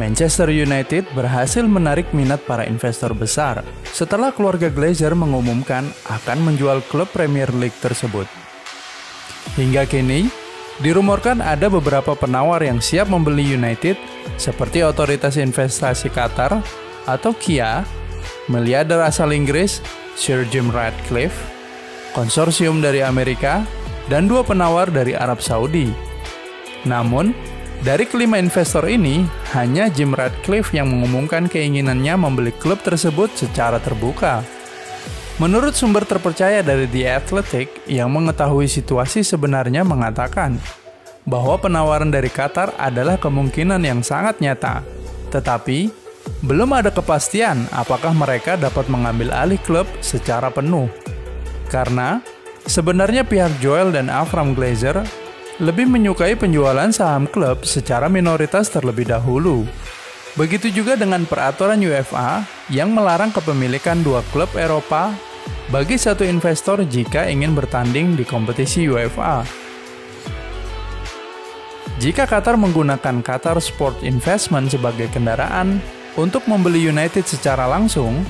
Manchester United berhasil menarik minat para investor besar setelah keluarga Glazer mengumumkan akan menjual klub Premier League tersebut. Hingga kini, dirumorkan ada beberapa penawar yang siap membeli United seperti Otoritas Investasi Qatar atau KIA, miliarder asal Inggris Sir Jim Ratcliffe, konsorsium dari Amerika, dan 2 penawar dari Arab Saudi. Namun, dari kelima investor ini, hanya Jim Ratcliffe yang mengumumkan keinginannya membeli klub tersebut secara terbuka. Menurut sumber terpercaya dari The Athletic yang mengetahui situasi sebenarnya mengatakan bahwa penawaran dari Qatar adalah kemungkinan yang sangat nyata, tetapi belum ada kepastian apakah mereka dapat mengambil alih klub secara penuh. Karena sebenarnya pihak Joel dan Avram Glazer lebih menyukai penjualan saham klub secara minoritas terlebih dahulu. Begitu juga dengan peraturan UEFA yang melarang kepemilikan 2 klub Eropa bagi satu investor jika ingin bertanding di kompetisi UEFA. Jika Qatar menggunakan Qatar Sport Investment sebagai kendaraan untuk membeli United secara langsung,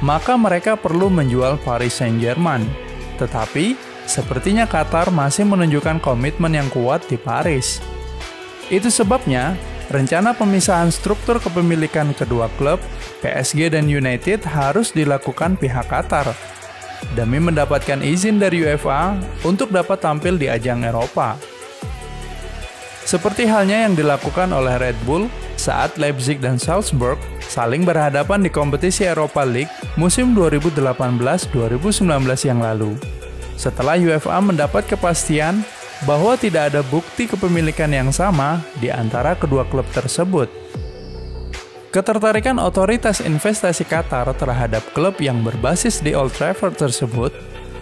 maka mereka perlu menjual Paris Saint-Germain. Tetapi sepertinya Qatar masih menunjukkan komitmen yang kuat di Paris. Itu sebabnya, rencana pemisahan struktur kepemilikan kedua klub, PSG dan United, harus dilakukan pihak Qatar demi mendapatkan izin dari UEFA untuk dapat tampil di ajang Eropa. Seperti halnya yang dilakukan oleh Red Bull saat Leipzig dan Salzburg saling berhadapan di kompetisi Europa League musim 2018-2019 yang lalu. Setelah UEFA mendapat kepastian bahwa tidak ada bukti kepemilikan yang sama di antara kedua klub tersebut. Ketertarikan Otoritas Investasi Qatar terhadap klub yang berbasis di Old Trafford tersebut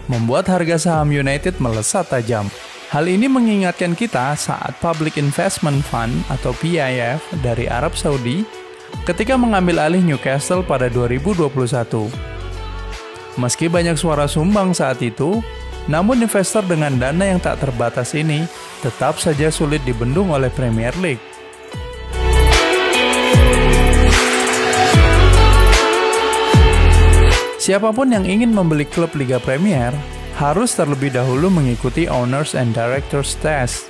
membuat harga saham United melesat tajam. Hal ini mengingatkan kita saat Public Investment Fund atau PIF dari Arab Saudi ketika mengambil alih Newcastle pada 2021. Meski banyak suara sumbang saat itu, namun investor dengan dana yang tak terbatas ini tetap saja sulit dibendung oleh Premier League. Siapapun yang ingin membeli klub Liga Premier harus terlebih dahulu mengikuti Owners and Directors Test.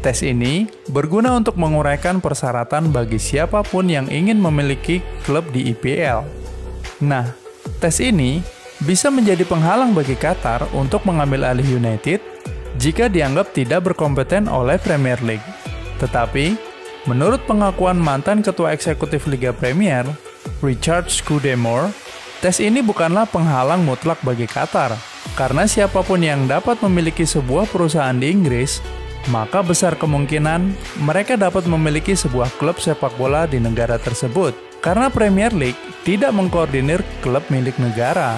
Tes ini berguna untuk menguraikan persyaratan bagi siapapun yang ingin memiliki klub di IPL. Nah, tes ini bisa menjadi penghalang bagi Qatar untuk mengambil alih United jika dianggap tidak berkompeten oleh Premier League. Tetapi, menurut pengakuan mantan Ketua Eksekutif Liga Premier, Richard Scudamore, tes ini bukanlah penghalang mutlak bagi Qatar, karena siapapun yang dapat memiliki sebuah perusahaan di Inggris, maka besar kemungkinan mereka dapat memiliki sebuah klub sepak bola di negara tersebut, karena Premier League tidak mengkoordinir klub milik negara.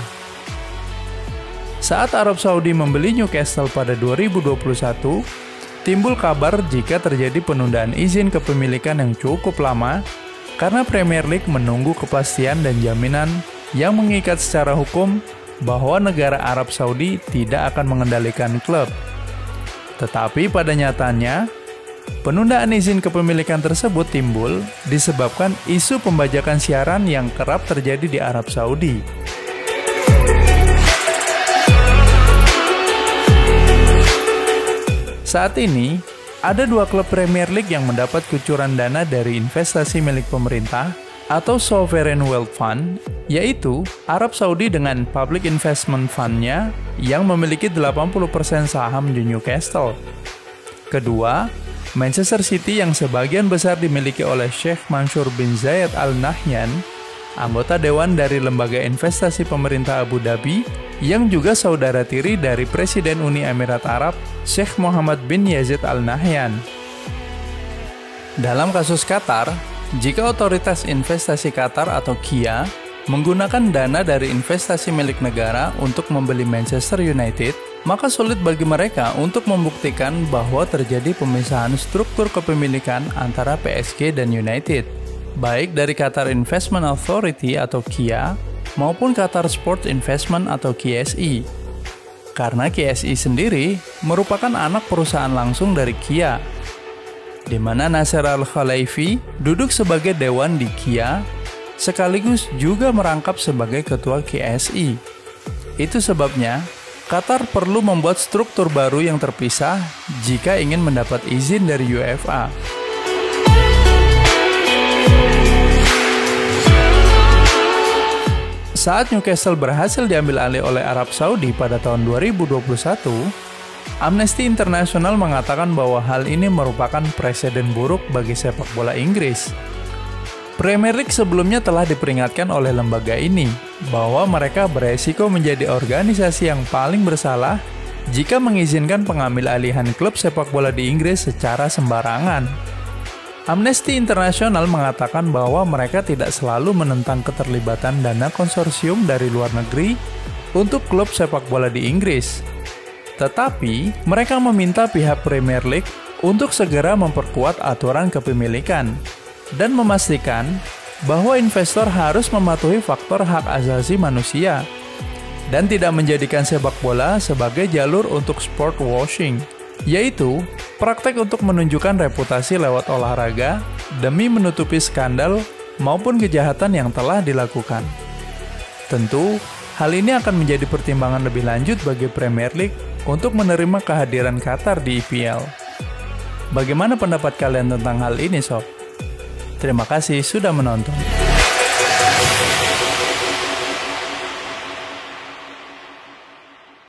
Saat Arab Saudi membeli Newcastle pada 2021, timbul kabar jika terjadi penundaan izin kepemilikan yang cukup lama karena Premier League menunggu kepastian dan jaminan yang mengikat secara hukum bahwa negara Arab Saudi tidak akan mengendalikan klub. Tetapi pada nyatanya, penundaan izin kepemilikan tersebut timbul disebabkan isu pembajakan siaran yang kerap terjadi di Arab Saudi. Saat ini, ada 2 klub Premier League yang mendapat kucuran dana dari investasi milik pemerintah atau Sovereign Wealth Fund, yaitu Arab Saudi dengan Public Investment Fund-nya yang memiliki 80% saham di Newcastle. Kedua, Manchester City yang sebagian besar dimiliki oleh Sheikh Mansur bin Zayed Al Nahyan, anggota dewan dari Lembaga Investasi Pemerintah Abu Dhabi, yang juga saudara tiri dari Presiden Uni Emirat Arab, Sheikh Mohammed bin Yazid Al Nahyan. Dalam kasus Qatar, jika Otoritas Investasi Qatar atau KIA menggunakan dana dari investasi milik negara untuk membeli Manchester United, maka sulit bagi mereka untuk membuktikan bahwa terjadi pemisahan struktur kepemilikan antara PSG dan United, baik dari Qatar Investment Authority atau KIA maupun Qatar Sport Investment atau QSI. Karena QSI sendiri merupakan anak perusahaan langsung dari KIA. di mana Nasser Al-Khelaifi duduk sebagai Dewan di KIA, sekaligus juga merangkap sebagai Ketua KSI. Itu sebabnya, Qatar perlu membuat struktur baru yang terpisah jika ingin mendapat izin dari UEFA. Saat Newcastle berhasil diambil alih oleh Arab Saudi pada tahun 2021, Amnesty International mengatakan bahwa hal ini merupakan presiden buruk bagi sepak bola Inggris. Premier League sebelumnya telah diperingatkan oleh lembaga ini bahwa mereka beresiko menjadi organisasi yang paling bersalah jika mengizinkan pengambil alihan klub sepak bola di Inggris secara sembarangan. Amnesty International mengatakan bahwa mereka tidak selalu menentang keterlibatan dana konsorsium dari luar negeri untuk klub sepak bola di Inggris. Tetapi, mereka meminta pihak Premier League untuk segera memperkuat aturan kepemilikan dan memastikan bahwa investor harus mematuhi faktor hak asasi manusia dan tidak menjadikan sepak bola sebagai jalur untuk sport washing, yaitu praktek untuk menunjukkan reputasi lewat olahraga demi menutupi skandal maupun kejahatan yang telah dilakukan. Tentu, hal ini akan menjadi pertimbangan lebih lanjut bagi Premier League untuk menerima kehadiran Qatar di IPL. Bagaimana pendapat kalian tentang hal ini, Sob? Terima kasih sudah menonton.